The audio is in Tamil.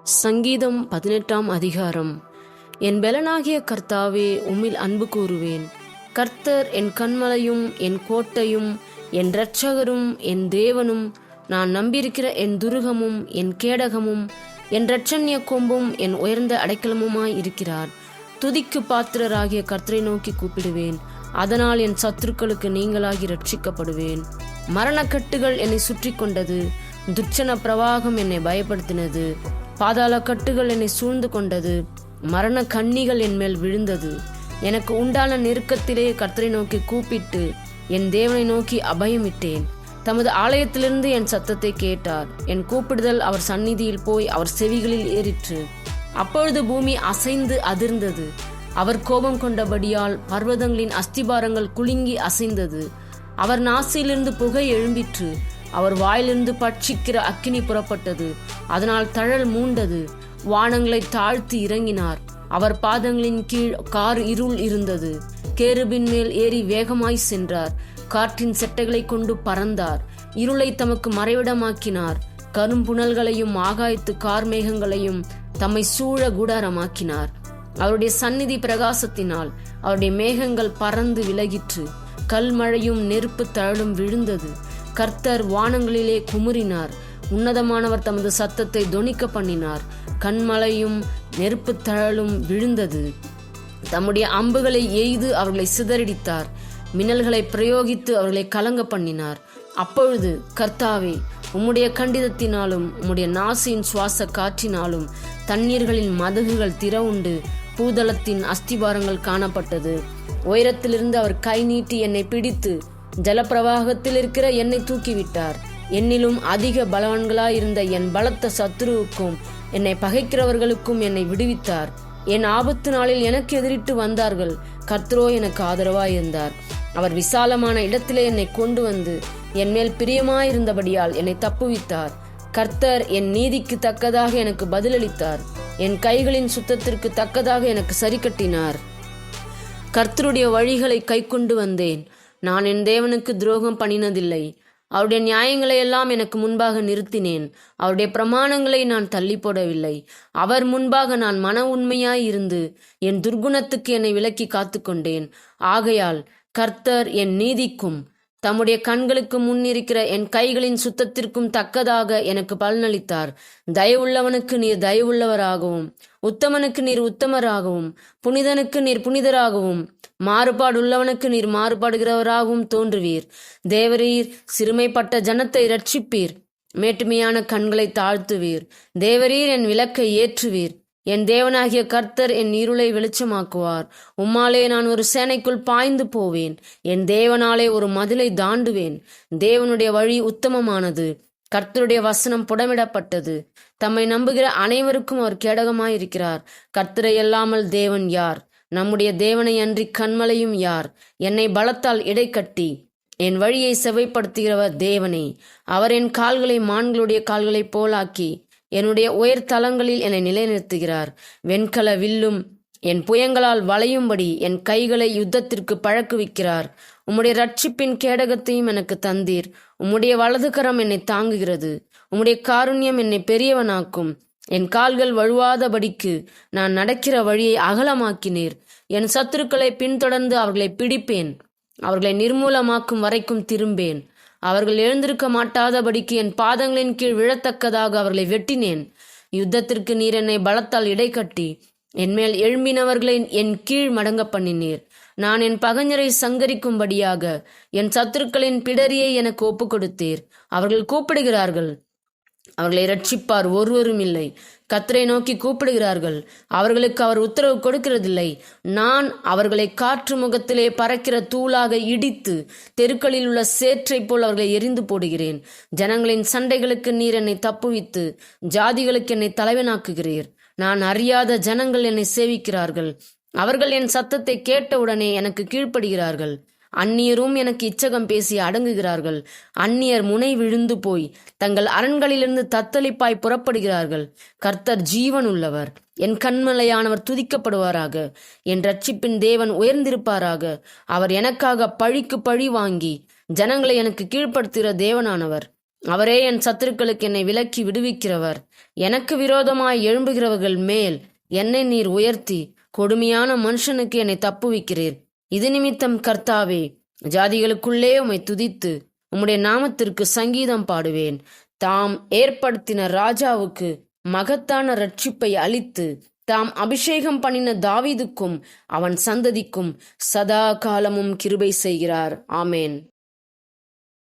சங்கீதம் 18 அதிகாரம். என் பெலனாகிய கர்த்தாவே, உம்மில் அன்பு கூறுவேன். கர்த்தர் என் கன்மலையும் என் கோட்டையும் என் இரட்சகரும் என் தேவனும், நான் நம்பியிருக்கிற என் துருகமும் என் கேடகமும் என் இரட்சண்ய கொம்பும் என் உயர்ந்த அடைக்கலமுமாய் இருக்கிறார். துதிக்கு பாத்திரராகிய கர்த்தரை நோக்கி கூப்பிடுவேன். அதனால் என் சத்துருக்களுக்கு நீங்களாகி ரட்சிக்கப்படுவேன். மரணக்கட்டுகள் என்னை சுற்றி கொண்டது. துர்ச்சன பிரவாகம் என்னை பயப்படுத்தினது. பாதாள கட்டுகள் என்னை சூழ்ந்து கொண்டது. மரண கண்ணிகள் என் மேல் விழுந்தது. எனக்கு உண்டான நெருக்கத்திலே கர்த்தரை நோக்கி கூப்பிட்டு என் தேவனை நோக்கி அபயமிட்டேன். தமது ஆலயத்திலிருந்து என் சத்தத்தை கேட்டார். என் கூப்பிடுதல் அவர் சந்நிதியில் போய் அவர் செவிகளில் ஏறிற்று. அப்பொழுது பூமி அசைந்து அதிர்ந்தது. அவர் கோபம் கொண்டபடியால் பர்வதங்களின் அஸ்திபாரங்கள் குலுங்கி அசைந்தது. அவர் நாசியிலிருந்து புகை எழும்பிற்று. அவர் வாயிலிருந்து பட்சிக்கிற அக்கினி புறப்பட்டது. அதனால் தழல் மூண்டது. வானங்களை தாழ்த்தி இறங்கினார். அவர் பாதங்களின் கீழ் கார் இருள் இருந்தது. கேருபின் மேல் ஏறி வேகமாய் சென்றார். காற்றின் செட்டைகளை கொண்டு பறந்தார். இருளை தமக்கு மறைவிடமாக்கினார். கரும்புணல்களையும் ஆகாயத்து கார்மேகங்களையும் தம்மை சூழ கூடாரமாக்கினார். அவருடைய சந்நிதி பிரகாசத்தினால் அவருடைய மேகங்கள் பறந்து விலகிற்று. கல்மழையும் நெருப்பு தழலும் விழுந்தது. கர்த்தர் வானங்களிலே குமுறினார். உன்னதமானவர் தமது சத்தத்தை தொனிக்க பண்ணினார். கண்மலையும் நெருப்பு தழலும் விழுந்தது. தம்முடைய அம்புகளை எய்து அவர்களை சிதறடித்தார். மின்னல்களை பிரயோகித்து அவர்களை கலங்க பண்ணினார். அப்பொழுது, கர்த்தாவே, உம்முடைய கண்டிதத்தினாலும் உம்முடைய நாசியின் சுவாச காற்றினாலும் தண்ணீர்களின் மதகுகள் திறவுண்டு பூதளத்தின் அஸ்திபாரங்கள் காணப்பட்டது. உயரத்திலிருந்து அவர் கை நீட்டி என்னை பிடித்து ஜலப்பிரவாகத்தில் இருக்கிற என்னை தூக்கிவிட்டார். என்னிலும் அதிக பலவான்களாயிருந்த என் பலத்த சத்துருவுக்கும் என்னை பகைக்கிறவர்களுக்கும் என்னை விடுவித்தார். என் ஆபத்து நாளில் எனக்கு எதிரிட்டு வந்தார்கள். கர்த்தரோ எனக்கு ஆதரவாயிருந்தார். அவர் விசாலமான இடத்திலே என்னை கொண்டு வந்து என் மேல் பிரியமாயிருந்தபடியால் என்னை தப்புவித்தார். கர்த்தர் என் நீதிக்கு தக்கதாக எனக்கு பதிலளித்தார். என் கைகளின் சுத்தத்திற்கு தக்கதாக எனக்கு சரி கட்டினார். கர்த்தருடைய வழிகளை கை கொண்டு வந்தேன். நான் என் தேவனுக்கு துரோகம் பண்ணினதில்லை. அவருடைய நியாயங்களை எல்லாம் எனக்கு முன்பாக நிறுத்தினேன். அவருடைய பிரமாணங்களை நான் தள்ளி போடவில்லை. அவர் முன்பாக நான் மன உண்மையாயிருந்து என் துர்குணத்துக்கு என்னை விலக்கி காத்துக்கொண்டேன். ஆகையால் கர்த்தர் என் நீதிக்கும் தம்முடைய கண்களுக்கு முன்னிருக்கிற என் கைகளின் சுத்தத்திற்கும் தக்கதாக எனக்கு பலனளித்தார். தயவுள்ளவனுக்கு நீர் தயவுள்ளவராகவும், உத்தமனுக்கு நீர் உத்தமராகவும், புனிதனுக்கு நீர் புனிதராகவும், மாறுபாடுள்ளவனுக்கு நீர் மாறுபாடுகிறவராகவும் தோன்றுவீர். தேவரீர் சிறுமைப்பட்ட ஜனத்தை இரட்சிப்பீர். மேட்டுமையான கண்களை தாழ்த்துவீர். தேவரீர் என் விளக்கை ஏற்றுவீர். என் தேவனாகிய கர்த்தர் என் இருளை வெளிச்சமாக்குவார். உம்மாலே நான் ஒரு சேனைக்குள் பாய்ந்து போவேன். என் தேவனாலே ஒரு மதிலை தாண்டுவேன். தேவனுடைய வழி உத்தமமானது. கர்த்தருடைய வசனம் புடமிடப்பட்டது. தம்மை நம்புகிற அனைவருக்கும் அவர் கேடகமாயிருக்கிறார். கர்த்தரை அல்லாமல் தேவன் யார்? நம்முடைய தேவனை அன்றி கன்மலையும் யார்? என்னை பலத்தால் இடைக்கட்டி என் வழியை செவைப்படுத்துகிறவர் தேவனே. அவர் என் கால்களை மான்களுடைய கால்களைப் போலாக்கி என்னுடைய உயர் தலங்களில் என்னை நிலைநிறுத்துகிறார். வெண்கல வில்லும் என் புயங்களால் வளையும்படி என் கைகளை யுத்தத்திற்கு பழக்குவிக்கிறார். உம்முடைய ரட்சிப்பின் கேடகத்தையும் எனக்கு தந்தீர். உம்முடைய வலதுகரம் என்னை தாங்குகிறது. உம்முடைய காருண்யம் என்னை பெரியவனாக்கும். என் கால்கள் வழுவாதபடிக்கு நான் நடக்கிற வழியை அகலமாக்கினீர். என் சத்துருக்களை பின்தொடர்ந்து அவர்களை பிடிப்பேன். அவர்களை நிர்மூலமாக்கும் வரைக்கும் திரும்பேன். அவர்கள் எழுந்திருக்க மாட்டாதபடிக்கு என் பாதங்களின் கீழ் விழத்தக்கதாக அவர்களை வெட்டினேன். யுத்தத்திற்கு நீர் என்னை பலத்தால் இடைக்கட்டி என் மேல் எழும்பினவர்களை என் கீழ் மடங்க பண்ணினீர். நான் என் பகைஞரை சங்கரிக்கும்படியாக என் சத்துருக்களின் பிடரியை எனக்கு ஒப்புக் கொடுத்தீர். அவர்கள் கூப்பிடுகிறார்கள், அவர்களை இரட்சிப்பார் ஒருவரும் இல்லை. கர்த்தரை நோக்கி கூப்பிடுகிறார்கள், அவர்களுக்கு அவர் உத்தரவு கொடுக்கிறதில்லை. நான் அவர்களை காற்று முகத்திலே பறக்கிற தூளாக இடித்து தெருக்களில் உள்ள சேற்றைப் போல் அவர்களை எரிந்து போடுகிறேன். ஜனங்களின் சண்டைகளுக்கு நீர் என்னை தப்புவித்து ஜாதிகளுக்கு என்னை தலைவனாக்குகிறீர். நான் அறியாத ஜனங்கள் என்னை சேவிக்கிறார்கள். அவர்கள் என் சத்தத்தை கேட்டவுடனே எனக்கு கீழ்ப்படுகிறார்கள். அந்நியரும் எனக்கு இச்சகம் பேசி அடங்குகிறார்கள். அந்நியர் முனை விழுந்து போய் தங்கள் அரண்களிலிருந்து தத்தளிப்பாய் புறப்படுகிறார்கள். கர்த்தர் ஜீவன் உள்ளவர். என் கண்மலையானவர் துதிக்கப்படுவாராக. என் இரட்சிப்பின் தேவன் உயர்ந்திருப்பாராக. அவர் எனக்காக பழிக்கு பழி வாங்கி ஜனங்களை எனக்கு கீழ்ப்படுத்துகிற தேவனானவர். அவரே என் சத்துருக்களுக்கு என்னை விலக்கி விடுவிக்கிறவர். எனக்கு விரோதமாய் எழும்புகிறவர்கள் மேல் என்னை நீர் உயர்த்தி கொடுமையான மனுஷனுக்கு என்னை தப்புவிக்கிறீர். இது நிமித்தம் கர்த்தாவே, ஜாதிகளுக்குள்ளே உம்மை துதித்து உம்முடைய நாமத்திற்கு சங்கீதம் பாடுவேன். தாம் ஏற்படுத்தின ராஜாவுக்கு மகத்தான ரட்சிப்பை அளித்து தாம் அபிஷேகம் பண்ணின தாவீதுக்கும் அவன் சந்ததிக்கும் சதா காலமும் கிருபை செய்கிறார். ஆமேன்.